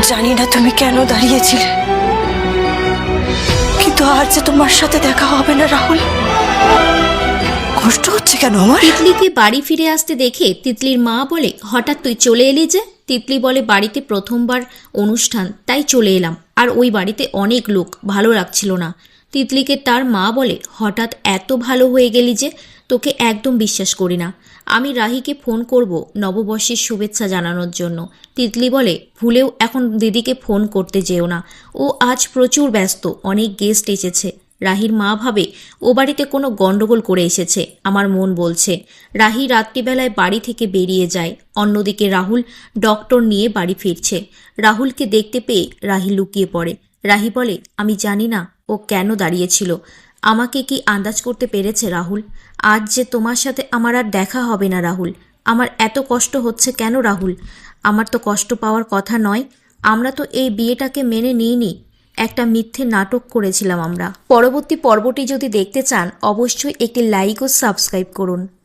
জানি না তুমি কেন দাঁড়িয়েছিলে, কিন্তু আর যে তোমার সাথে দেখা হবে না রাহুল। কষ্ট হচ্ছে কেন আমার? তিতলিকে বাড়ি ফিরে আসতে দেখে তিতলির মা বলে, হঠাৎ তুই চলে এলি যে? তিতলি বলে, বাড়িতে প্রথমবার অনুষ্ঠান, তাই চলে এলাম। আর ওই বাড়িতে অনেক লোক, ভালো লাগছিল না। তিতলিকে তার মা বলে, হঠাৎ এত ভালো হয়ে গেলি যে? তোকে একদম বিশ্বাস করি না। আমি রাহিকে ফোন করব নববর্ষের শুভেচ্ছা জানানোর জন্য। তিতলি বলে, ভুলেও এখন দিদিকে ফোন করতে যেও না, ও আজ প্রচুর ব্যস্ত, অনেক গেস্ট এসেছে। রাহির মা ভাবে ও বাড়িতে কোনো গন্ডগোল করে এসেছে, আমার মন বলছে। রাহি রাত্রিবেলায় বাড়ি থেকে বেরিয়ে যায়। অন্যদিকে রাহুল ডক্টর নিয়ে বাড়ি ফিরছে। রাহুলকে দেখতে পেয়ে রাহি লুকিয়ে পড়ে। রাহি বলে, আমি জানি না ও কেন দাঁড়িয়েছিল। আমাকে কি আন্দাজ করতে পেরেছে রাহুল? আজ যে তোমার সাথে আমার আর দেখা হবে না রাহুল। আমার এত কষ্ট হচ্ছে কেন রাহুল? আমার তো কষ্ট পাওয়ার কথা নয়। আমরা তো এই বিয়েটাকে মেনে নিইনি, একটা মিথ্যে নাটক করেছিলাম আমরা। পরবর্তী পর্বটি যদি দেখতে চান অবশ্যই একটি লাইক ও সাবস্ক্রাইব করুন।